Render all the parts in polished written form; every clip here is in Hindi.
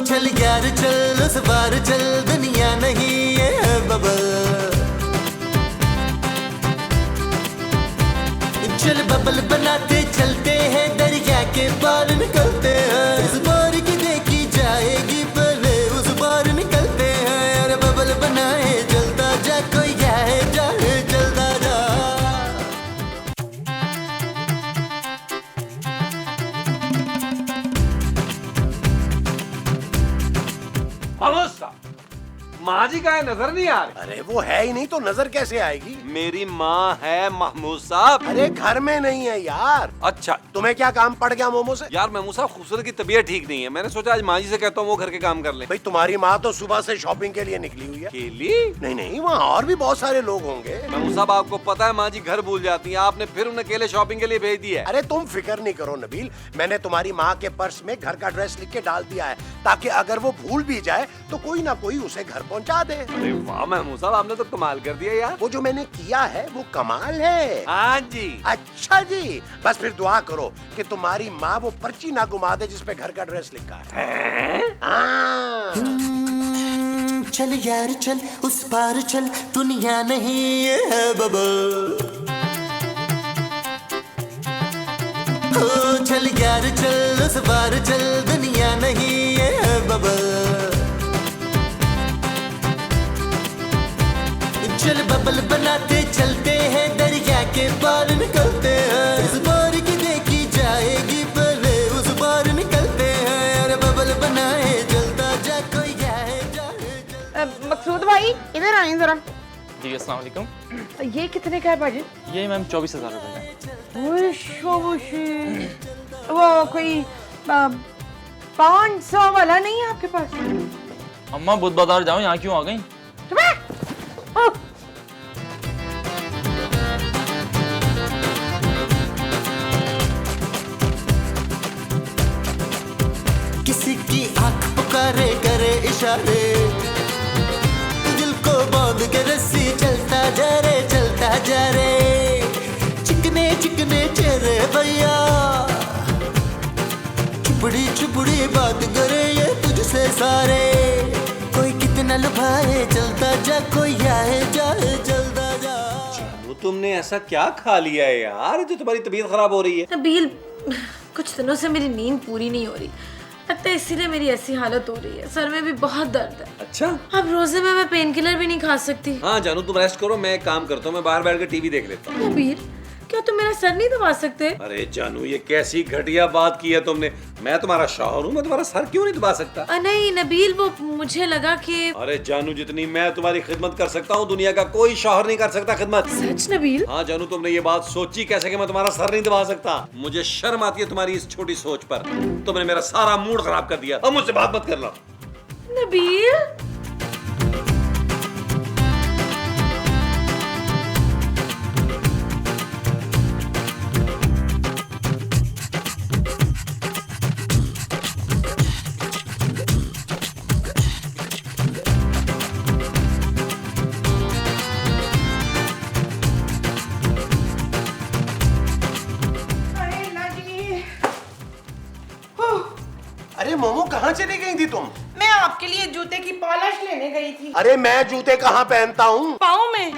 चल यार चल उस बार चल, दुनिया नहीं ये है बबल। चल बबल बनाते चलते हैं, दरिया के पार निकलते हैं। इस बार की देखी जाएगी पहले उस बार निकलते हैं। अरे बबल बनाए चलता जा, कोई जाए जाए चलता जा। माँ जी का है, नजर नहीं आ रही। अरे वो है ही नहीं तो नजर कैसे आएगी? मेरी माँ है महमूद साहब। अरे घर में नहीं है यार। अच्छा, तुम्हें क्या काम पड़ गया मोमो से? यार महमूद साहब खूबसूरत की तबीयत ठीक नहीं है, मैंने सोचा आज माँ जी से कहता हूँ वो घर के काम कर ले। भाई तुम्हारी माँ तो सुबह से शॉपिंग के लिए निकली हुई है। केली? नहीं नहीं, वहाँ और भी बहुत सारे लोग होंगे। महमूद साहब आपको पता है माँ जी घर भूल जाती है, आपने फिर उन्हें अकेले शॉपिंग के लिए भेज दिया है। अरे तुम फिक्र नहीं करो नबील, मैंने तुम्हारी माँ के पर्स में घर का एड्रेस लिख के डाल दिया है, ताकि अगर वो भूल भी जाए तो कोई ना कोई उसे घर पहुँचा दे। अरे वाह महमूद साहब, आपने तो कमाल कर दिया यार। वो जो मैंने किया है वो कमाल है। हाँ जी। अच्छा जी, बस फिर दुआ करो कि तुम्हारी माँ वो पर्ची ना घुमा दे जिसपे घर का एड्रेस लिखा है। हाँ। चल यार चल उस पार चल, दुनिया नहीं ये है बबल। ओ चल यार चल उस पार चल, दुनिया नहीं ये है बबल। चल बबल बनाते चलते हैं, दरिया के पार निकलते हैं। इस बार की देखी जाएगी पहले उस बार निकलते हैं। अरे बबल बनाए चलता जा, कोई जाए जाए। मकसूद भाई इधर आए जरा। जी अस्सलाम वालेकुम। ये कितने का है भाजी? ये मैम 24,000 रुपये वो कोई 500 वाला नहीं है आपके पास? का। अम्मा बुध बाजार जाओ, यहाँ क्यों आ गई? किसी की आंख पुकारे करे इशारे, दिल को बांध के रस्सी चलता जा रे चलता जा रे। चिकने चिकने चेहरे भैया, चुपड़ी चुपड़ी बात करे ये तुझसे सारे। कोई कितना लुभाए चलता जा, कोई आए जाए चलता जा। वो तुमने ऐसा क्या खा लिया है यार जो तुम्हारी तबीयत खराब हो रही है? नबील, कुछ दिनों से मेरी नींद पूरी नहीं हो रही, लगता है इसीलिए मेरी ऐसी हालत हो रही है। सर में भी बहुत दर्द है। अच्छा, अब रोजे में मैं पेन किलर भी नहीं खा सकती। हाँ जानू तुम रेस्ट करो, मैं एक काम करता हूँ, मैं बाहर बैठ कर टीवी देख लेता हूँ। नबील, क्या तुम मेरा सर नहीं दबा सकते? अरे जानू ये कैसी घटिया बात की है तुमने, मैं तुम्हारा शौहर हूँ, मैं तुम्हारा सर क्यों नहीं दबा सकता? नहीं नबील, वो मुझे लगा कि अरे जानू जितनी मैं तुम्हारी खिदमत कर सकता हूँ दुनिया का कोई शौहर नहीं कर सकता खिदमत। सच नबील? हाँ जानू, तुमने ये बात सोची कैसे कि मैं तुम्हारा सर नहीं दबा सकता? मुझे शर्म आती है तुम्हारी इस छोटी सोच पर। तुमने मेरा सारा मूड खराब कर दिया, अब मुझसे बात मत करना। नबील अरे मोमो कहाँ चली गई थी तुम? मैं आपके लिए जूते की पॉलिश लेने गई थी। अरे मैं जूते कहाँ पहनता हूँ? पाँव में।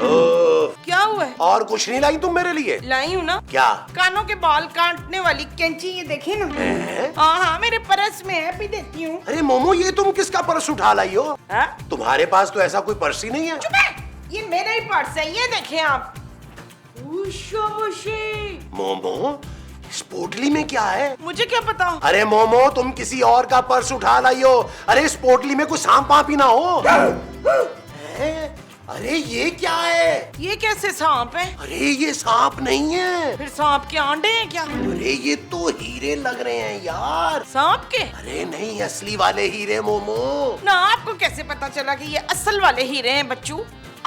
क्या हुआ है? और कुछ नहीं लाई तुम मेरे लिए? लाई हूँ ना। क्या? कानों के बाल काटने वाली कैंची, ये देखे ना। हाँ हाँ, मेरे पर्स में है, भी देती हूँ। अरे मोमो ये तुम किसका पर्स उठा लाई हो? हाँ? तुम्हारे पास तो ऐसा कोई पर्स ही नहीं है। चुप है, ये मेरा ही पर्स है, ये देखें आप। मोमो इस पोटली में क्या है? मुझे क्या पता। अरे मोमो तुम किसी और का पर्स उठा लाई हो। अरे इस पोटली में कुछ सांप पाप ही ना हो। अरे ये क्या है? ये कैसे सांप है? अरे ये सांप नहीं है। फिर सांप के आंडे हैं क्या? अरे ये तो हीरे लग रहे हैं यार। सांप के? अरे नहीं, असली वाले हीरे मोमो। ना, आपको कैसे पता चला कि ये असल वाले हीरे हैं बच्चू?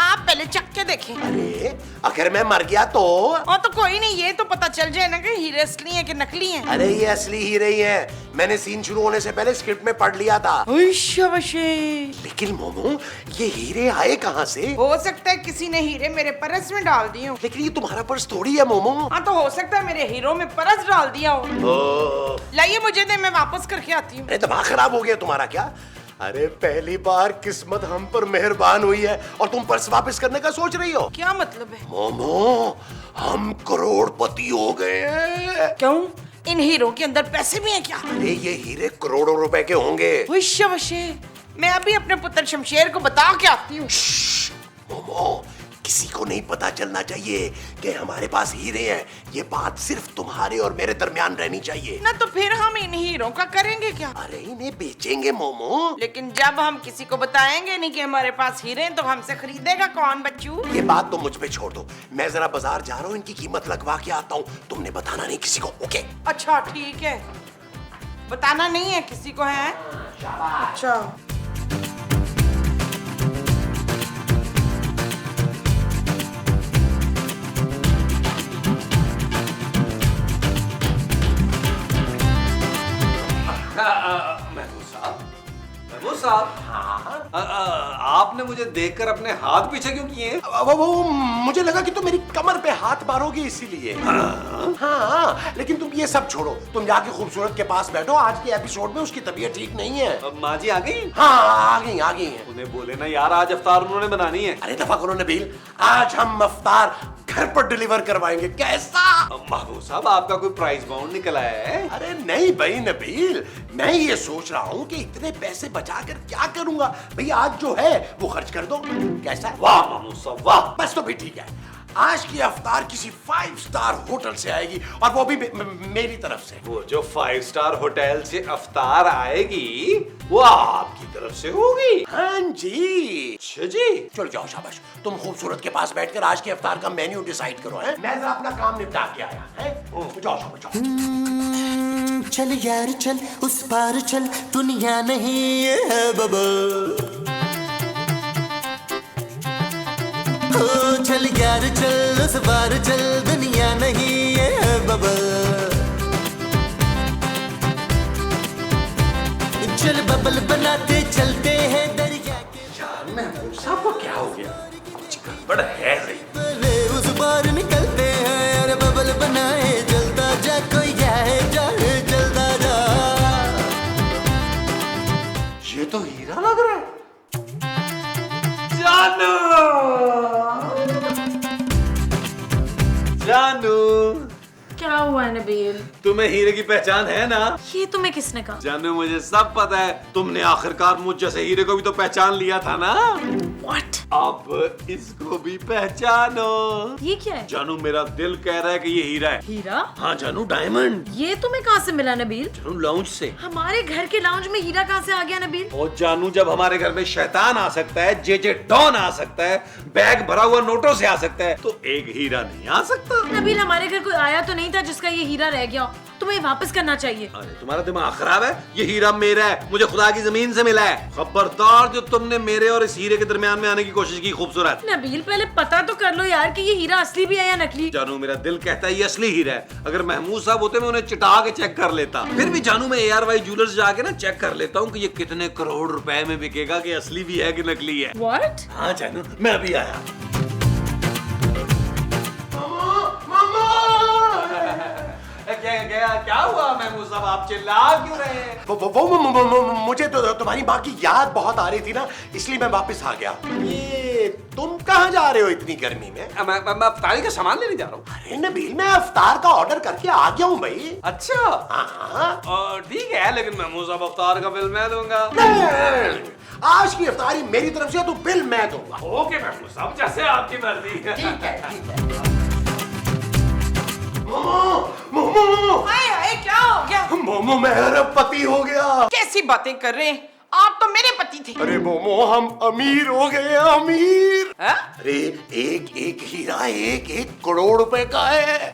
आप पहले चख के देखें। अरे अगर मैं मर गया तो? और तो कोई नहीं, ये तो पता चल जाए ना कि हीरे असली हैं कि नकली हैं। अरे ये असली हीरे ही हैं। मैंने सीन शुरू होने से पहले स्क्रिप्ट में पढ़ लिया था। लेकिन मोमो ये हीरे आए कहाँ से? हो सकता है किसी ने हीरे मेरे पर्स में डाल दिए हो। लेकिन ये तुम्हारा पर्स थोड़ी है मोमो। हाँ तो हो सकता है मेरे हीरो में पर्स डाल दिया हो। लाइए मुझे दे, मैं वापस करके आती हूँ। अरे दिमाग खराब हो गया तुम्हारा क्या? अरे पहली बार किस्मत हम पर मेहरबान हुई है और तुम पर्स वापस करने का सोच रही हो? क्या मतलब है? मोमो हम करोड़पति हो गए हैं। क्यों? इन हीरो के अंदर पैसे भी हैं क्या? अरे ये हीरे करोड़ों रुपए के होंगे। मैं अभी अपने पुत्र शमशेर को बता के आती हूँ। मोमो किसी को नहीं पता चलना चाहिए कि हमारे पास हीरे हैं। ये बात सिर्फ तुम्हारे और मेरे दरमियान रहनी चाहिए ना। तो फिर हम इन हीरो का करेंगे क्या? अरे इन्हें बेचेंगे मोमो। लेकिन जब हम किसी को बताएंगे नहीं कि हमारे पास हीरे हैं, तो हमसे खरीदेगा कौन बच्चू? ये बात तो मुझ पे छोड़ दो। मैं जरा बाजार जा रहा हूँ, इनकी कीमत लगवा के आता हूँ। तुमने बताना नहीं किसी को, ओके? अच्छा ठीक है, बताना नहीं है किसी को, है? अच्छा महमूद साहब, आपने मुझे देखकर अपने हाथ पीछे क्यों किए? वो मुझे लगा कि तुम मेरी कमर पे हाथ मारोगे इसीलिए। हाँ लेकिन तुम ये सब छोड़ो, तुम जाके खूबसूरत के पास बैठो। आज के एपिसोड में उसकी तबीयत ठीक नहीं है। माँ जी आ गई? हाँ आ गई हैं। उन्हें बोले ना यार, आज अफ्तार उन्होंने बनानी है। अरे दफा करो नबील, आज हम अफ्तार घर पर डिलीवर करवाएंगे। कैसा? महबूब साहब आपका कोई प्राइस बाउंड निकल आया है? अरे नहीं भाई नबील, मैं ये सोच रहा हूँ कि इतने पैसे बचा कर क्या करूंगा। भाई आज जो है वो खर्च कर दो। कैसा? वाह महमूद साहब वाह। बस तो भी ठीक है। आज की अफ्तार किसी 5 स्टार होटल से आएगी और वो भी मेरी तरफ से। वो जो 5 स्टार होटल से अफ्तार आएगी वो आपकी तरफ से होगी? हाँ जी। अच्छा जी। चलो जाओ शाबाश, तुम खूबसूरत के पास बैठकर आज के अफ्तार का मेन्यू डिसाइड करो। है मैं जरा अपना काम निपटा के आया है। जाओ शाबाश जाओ। चल यार चल उस पार चल, दुनिया नहीं ये है बबल। ओ चल यार चल उस पार चल, दुनिया नहीं ये है बबल। चल बबल बनाते चलते हैं दरिया के। यार महमूद साहब को क्या हो गया? कुछ गड़बड़ है बले उस पार निकलते हैं यार, बबल बनाए जलता जा, कोई जाए जाए जलता जा। ये तो हीरा लग रहा है। जानू क्या हुआ नबील? तुम्हें हीरे की पहचान है ना? ये तुम्हें किसने कहा? जानू मुझे सब पता है। तुमने आखिरकार मुझ जैसे हीरे को भी तो पहचान लिया था ना। What? अब इसको भी पहचानो। ये क्या है? जानू मेरा दिल कह रहा है कि ये हीरा है। हीरा? हाँ जानू, डायमंड। ये तुम्हें कहाँ से मिला नबील? जानू लाउंज से। हमारे घर के लाउंज में हीरा कहाँ से आ गया नबील? और जानू जब हमारे घर में शैतान आ सकता है, जे डॉन आ सकता है, बैग भरा हुआ नोटों से आ सकता है, तो एक हीरा नहीं आ सकता? नबील हमारे घर कोई आया तो नहीं था जिसका ये हीरा रह गया। तुम्हें वापस करना चाहिए। अरे तुम्हारा दिमाग खराब है? ये हीरा मेरा है, मुझे खुदा की जमीन से मिला है। खबरदार जो तुमने मेरे और इस हीरे के दरमियान में आने की कोशिश की। खूबसूरत नबील पहले पता तो कर लो यार कि ये हीरा असली भी है या नकली। जानू मेरा दिल कहता है ये असली हीरा है। अगर महमूद साहब होते मैं उन्हें चिटा के चेक कर लेता। फिर भी जानू मैं ARY ज्वेलर्स जाके ना चेक कर लेता हूँ कि ये कितने करोड़ रुपए में बिकेगा, कि असली भी है कि नकली है। What? हाँ जानू मैं अभी आया। क्या हुआ महमूद साहब, आप चिल्ला क्यों रहे हैं? मुझे तो तुम्हारी माँ की याद बहुत आ रही थी ना, इसलिए मैं वापस आ गया। ये तुम कहाँ जा रहे हो इतनी गर्मी में? मैं अफ्तारी का सामान लेने जा रहा हूँ। अरे नबील मैं अफ्तार का ऑर्डर करके आ गया हूँ भाई। अच्छा हाँ ठीक है, लेकिन महमूद साहब अफ्तार का बिल मैं दूंगा। आज की अफ्तारी मेरी तरफ से, तो बिल मैं दूंगा। ओके महमूद साहब, जैसे आपकी मर्जी। ठीक है। मोमो हाय हाय क्या हो गया? मोमो मैं अरबपति हो गया। कैसी बातें कर रहे हैं आप? तो मेरे पति थे। अरे मोमो हम अमीर हो गए, अमीर। है? अरे एक एक हीरा 1-1 करोड़ रुपए का है।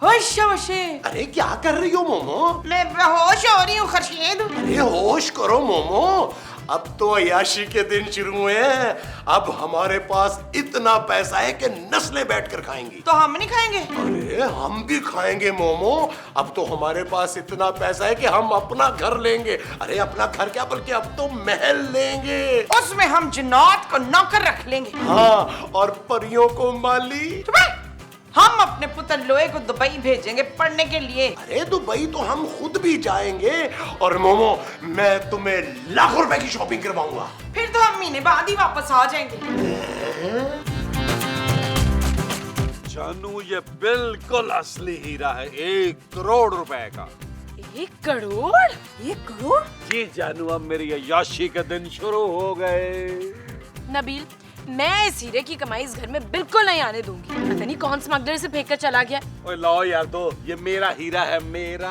अरे क्या कर रही हो मोमो? मैं बेहोश हो रही हूँ खर्शीद। अरे होश करो मोमो, अब तो अय्याशी के दिन शुरू हुए हैं। अब हमारे पास इतना पैसा है कि नस्लें बैठकर खाएंगी। तो हम नहीं खाएंगे? अरे हम भी खाएंगे मोमो। अब तो हमारे पास इतना पैसा है कि हम अपना घर लेंगे। अरे अपना घर क्या, बल्कि अब तो महल लेंगे। उसमें हम जिन्नात को नौकर रख लेंगे। हाँ, और परियों को माली। हम अपने पुत्र लोहे को दुबई भेजेंगे पढ़ने के लिए। अरे दुबई तो हम खुद भी जाएंगे। और मोमो, मैं तुम्हें लाखों रुपए की शॉपिंग करवाऊंगा। फिर तो हम महीने बाद ही वापस आ जाएंगे। जानू ये बिल्कुल असली हीरा है, 1 करोड़ रुपए का। 1 करोड़? 1 करोड़? जी जानू, अब मेरी अय्याशी के दिन शुरू हो गए। नबील, मैं इस हीरे की कमाई इस घर में बिल्कुल नहीं आने दूंगी। पता नहीं कौन स्मगलर से फेंक कर चला गया। ओए लाओ यार, दो, ये मेरा हीरा है, मेरा।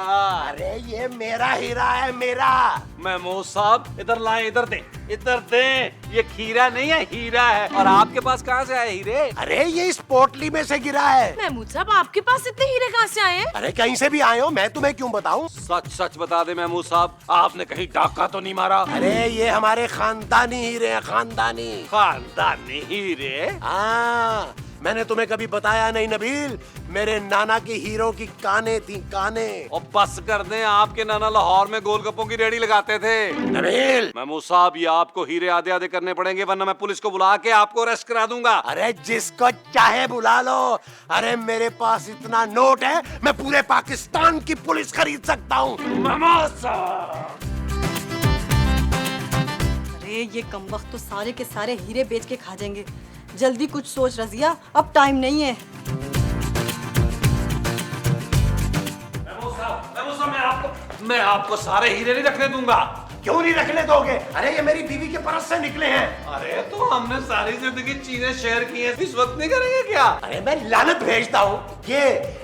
अरे ये मेरा हीरा है, मेरा। महमूद साहब इधर लाए, इधर दे, इधर दे। ये खीरा नहीं है, हीरा है। और आपके पास कहाँ से आए हीरे? अरे ये इस पोटली में से गिरा है। महमूद साहब, आपके पास इतने हीरे कहाँ से आए हैं? अरे कहीं से भी आए हो, मैं तुम्हें क्यों बताऊं? सच सच बता दे महमूद साहब, आपने कहीं डाका तो नहीं मारा? अरे ये हमारे खानदानी हीरे हैं, खानदानी। खानदानी हीरे? हाँ, मैंने तुम्हें कभी बताया नहीं नबील, मेरे नाना की हीरो की काने थी, काने। और बस कर दें, आपके नाना लाहौर में गोलगप्पों की रेडी लगाते थे। नबील, महमूद साहब, ये आपको हीरे आधे आधे करने पड़ेंगे, वरना मैं पुलिस को बुला के आपको अरेस्ट करा दूंगा। अरे जिसको चाहे बुला लो। अरे मेरे पास इतना नोट है, मैं पूरे पाकिस्तान की पुलिस खरीद सकता हूँ। महमूद साहब, अरे ये कमबख्त तो सारे के सारे हीरे बेच के खा जाएंगे। जल्दी कुछ सोच रजिया, अब टाइम नहीं है। मैं आपको सारे हीरे नहीं रखने दूंगा। क्यों नहीं रखने दोगे? अरे ये मेरी बीवी के परस से निकले हैं। अरे तो हमने सारी जिंदगी चीजें शेयर की हैं, इस वक्त नहीं करेंगे क्या? अरे मैं लानत भेजता हूँ ये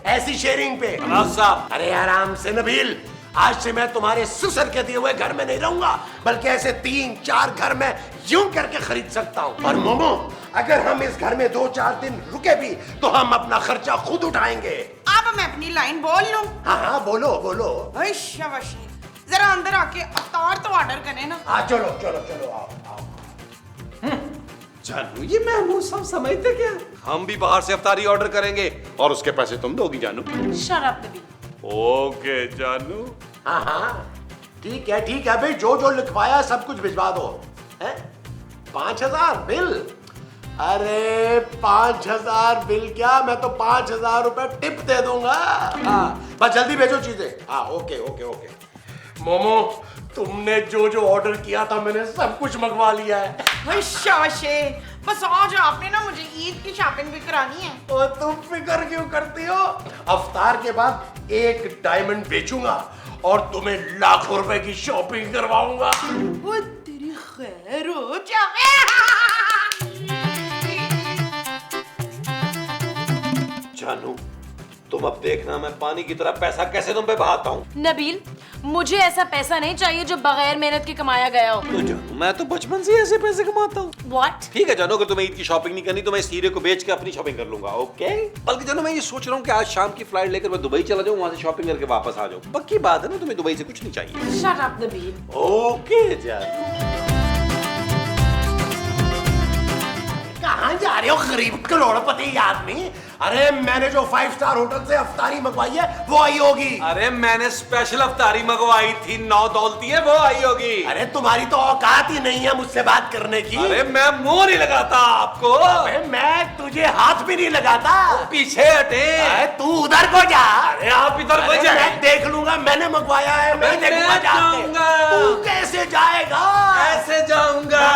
ऐसी शेयरिंग पे। साहब, अरे आराम से नबील, आज से मैं तुम्हारे ससुर के दिए हुए घर में नहीं रहूंगा, बल्कि ऐसे 3-4 घर में यूं करके खरीद सकता हूँ। और मोमो, अगर हम इस घर में 2-4 दिन रुके भी तो हम अपना खर्चा खुद उठाएंगे। अब मैं अपनी लाइन बोल लूं? हाँ हाँ, बोलो बोलो। शाबाशी, जरा अंदर आके अवतार तो ऑर्डर करें ना। हाँ चलो चलो चलो, आओ आओ। जानू, ये महमूद साहब समझते क्या? हम भी बाहर से अफ्तारी ऑर्डर करेंगे और उसके पैसे तुम दोगी जानू। शराब नबील। ओके जानू। हाँ हाँ, ठीक है भाई, जो जो लिखवाया सब कुछ भिजवा दो। हैं? 5000 बिल? अरे 5000 बिल क्या, मैं तो 5000 रुपए टिप दे दूंगा। हाँ, बस जल्दी भेजो चीजें। हाँ, ओके ओके ओके। मोमो, तुमने जो जो ऑर्डर किया था मैंने सब कुछ मंगवा लिया है। शाबाशी, बस आज आपने ना मुझे ईद की शॉपिंग भी करानी है। और तुम फिक्र क्यों करती हो? अफ्तार के बाद 1 डायमंड बेचूंगा और तुम्हें लाखों रुपए की शॉपिंग करवाऊंगा। वो तेरी खैर हो जाए। जानू, तुम अब देखना मैं पानी की तरह पैसा कैसे तुम पे बहाता हूँ। नबील, मुझे ऐसा पैसा नहीं चाहिए जो बगैर मेहनत के कमाया गया हो। तो जानू, मैं तो बचपन से ऐसे पैसे कमाता हूँ। What? ठीक है जानू, अगर तुम्हें ईद की शॉपिंग नहीं करनी तो मैं इस हीरे को बेच के अपनी शॉपिंग कर लूंगा। ओके? बल्कि जानू, मैं ये सोच रहा हूँ कि आज शाम की फ्लाइट लेकर मैं दुबई चला जाऊँ, वहां से शॉपिंग करके वापस आ जाऊँ। पक्की बात है ना, तुम्हें दुबई से कुछ नहीं चाहिए। Shut up, Nabeel. ओके जानू। कहाँ जा रहे हो गरीब करोड़पति आदमी? अरे मैंने जो 5 स्टार होटल से अफ्तारी मंगवाई है वो आई होगी। अरे मैंने स्पेशल अफ्तारी मंगवाई थी, 9 दौलती है, वो आई होगी। अरे तुम्हारी तो औकात ही नहीं है मुझसे बात करने की। अरे मैं मुंह नहीं लगाता आपको। अरे मैं तुझे हाथ भी नहीं लगाता। पीछे हटे। अरे तू उधर को जा। अरे आप इधर को अरे जाए। मैं देख लूंगा, मैंने मंगवाया है, मैं मैं देखूंगा जाके। जाऊंगा। तू कैसे जाएगा? ऐसे जाऊंगा।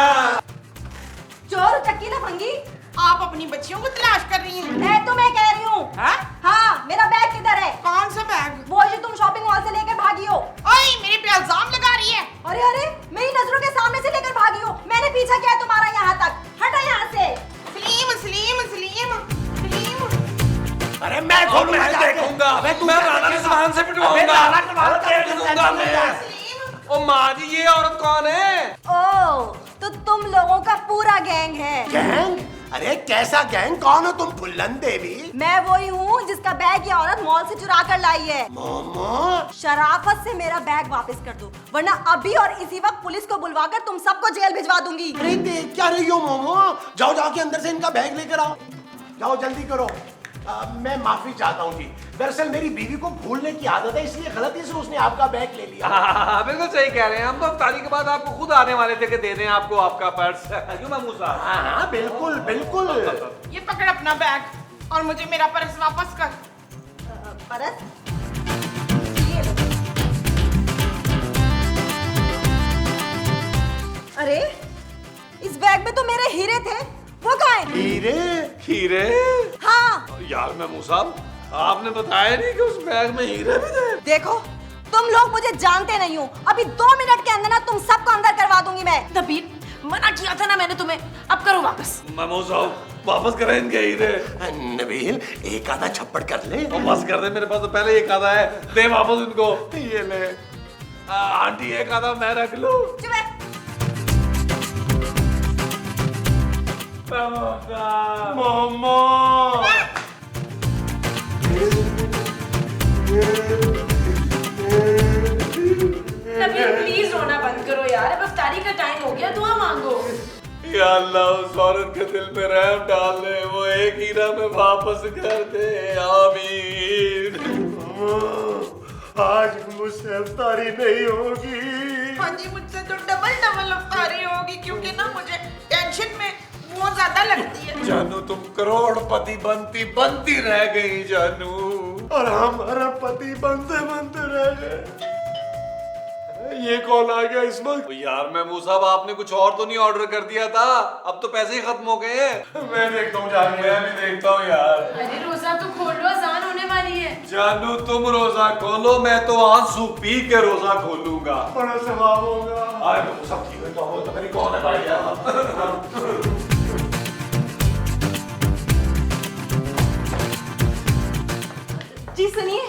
चोर चक्की ना फंगी, आप अपनी बच्चियों को तलाश कर रही हैं? मैं तुम्हें कह रही हूँ। हाँ? हाँ, मेरा बैग किधर है? कौन सा बैग? वो जो तुम शॉपिंग मॉल से लेकर भागी हो। ओए, मेरे पे इल्जाम लगा रही है। अरे अरे, मेरी नजरों के सामने से लेकर भागी हो। मैंने पीछा किया है तुम्हारा यहाँ तक। हटा यहाँ से। सलीम सलीम सलीम सलीम। अरे मैं खोलूंगा मैं जाके। देखूंगा। अबे तू मैं क्या राणा देखेगा? निशान से पिटवाऊंगा। अबे राणा निशान अरे का देख टेंशन लूंगा मत मैं। ले। ओ माँ जी, ये औरत कौन है? ओह, तो तुम लोगों का पूरा गैंग है। गैंग? अरे कैसा गैंग? कौन हो तुम फुल्लन देवी? मैं वही हूँ जिसका बैग ये औरत मॉल से चुरा कर लाई है। मोमो, शराफत से मेरा बैग वापस कर दो, वरना अभी और इसी वक्त पुलिस को बुलवाकर तुम सबको जेल भिजवा दूंगी। अरे देख क्या रही हो मोमो? जाओ जाके अंदर से इनका बैग लेकर आओ, जाओ जल्दी करो। मैं माफी चाहता हूँ जी, दरअसल मेरी बीवी को भूलने की आदत है, इसलिए गलती से उसने आपका बैग ले लिया। हाँ, बिल्कुल सही कह रहे हैं। हम तो इफ्तारी के बाद आपको खुद आने वाले थे कि दे दें आपको आपका पर्स। क्यों महमूद साहब? हाँ बिल्कुल बिल्कुल। ये पकड़ अपना बैग और मुझे मेरा पर्स वापस कर। परस ये लो। अरे इस बैग में तो मेरे हीरे थे, वो कहाँ हैं? हीरे? हाँ यार महमूद साहब, आपने बताया नहीं कि उस बैग में हीरे भी थे। देखो, तुम लोग मुझे जानते नहीं हो, अभी 2 मिनट के अंदर ना तुम सबको अंदर करवा दूंगी मैं। नबील, मना किया था ना मैंने तुम्हें, अब करो वापस। महमूद साहब, वापस करें इनके हीरे। नबील, एक आधा छप्पड़ कर ले। बस कर दे, मेरे पास तो पहले एक आधा है। दे वापस इनको। ये ले। आंटी एक आधा मैं रख लूं। चुप है। मोमो। नबील प्लीज रोना बंद करो यार, अब इफ्तारी का टाइम हो गया, दुआ मांगो। या अल्लाह, उस औरत के दिल में रहम डाल दे, वो एक हीरा में वापस कर दे। आमीन। आज मुझसे इफ्तारी नहीं होगी। हाँ जी, मुझसे तो डबल इफ्तारी होगी, क्योंकि ना मुझे टेंशन में बहुत ज्यादा लगती है। जानू, तुम करोड़पति बनती रह गई जानू, और हमारा पति बनते बनते रह गए। ये कौन आ गया इस वक्त? यार महमूद साहब, आपने कुछ और तो नहीं ऑर्डर कर दिया था? अब तो पैसे ही खत्म हो गए हैं। मैं देखता हूँ जानू। मैं भी देखता हूँ यार। अरे रोजा तो खोल लो, अजान होने वाली है। जानू, तुम रोजा खोलो, मैं तो आंसू पी के रोजा खोलूंगा। बड़ा सवाब होगा। आए महमूद साहब, ठीक है, तो मेरी कौन है भाई यार? जी सुनिए।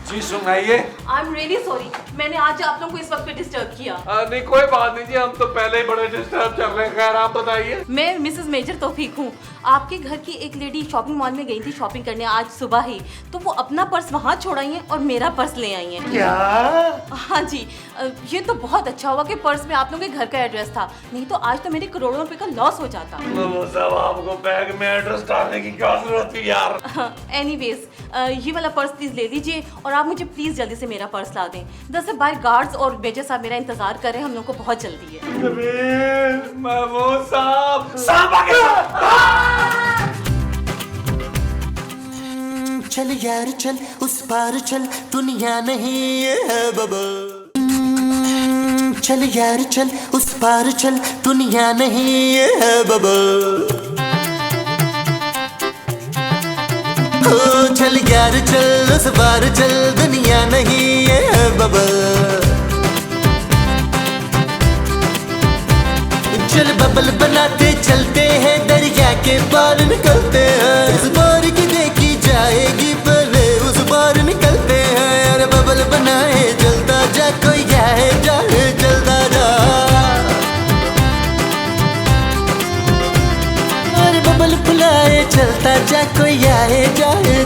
जी सुनाइए। आई एम रियली सॉरी, मैंने आज आप लोगों को इस वक्त पे डिस्टर्ब किया। नहीं कोई बात नहीं जी, हम तो पहले ही बड़े डिस्टर्ब चल रहे हैं। खैर आप बताइए। मैं मिसेस मेजर तौफीक हूँ। आपके घर की एक लेडी शॉपिंग मॉल में गई थी शॉपिंग करने आज सुबह ही, तो वो अपना पर्स वहाँ छोड़ आई हैं और मेरा पर्स ले आई हैं। क्या? हाँ जी, ये तो बहुत अच्छा हुआ कि पर्स में आप लोगों के घर का एड्रेस था, नहीं तो आज तो मेरे करोड़ों रुपए का लॉस हो जाता। महमूद साहब, आपको बैग में एड्रेस डालने की क्या जरूरत थी यार? एनीवेज, ये वाला पर्स प्लीज ले लीजिए और आप मुझे प्लीज जल्दी से मेरा पर्स ला दें। दरअसल बाहर गार्ड्स और मेजर साहब मेरा इंतजार कर रहे हैं, हम लोग को बहुत जल्दी है। महमूद साहब, साहब आ गया। चल यार चल, उस पार चल, दुनिया नहीं ये है बबल। चल यार चल, उस पार चल, दुनिया नहीं ये है बबल। ओ चल यार चल, उस पार चल, दुनिया नहीं ये है बबल। चल बबल बनाते चलते हैं, दरिया के पार निकलते हैं। इस बार की देखी जाएगी पहले, उस बार निकलते हैं। अरे बबल बनाए चलता जा, कोई आए जाए चलता जा। अरे बबल फुलाए चलता जा, कोई आए जाए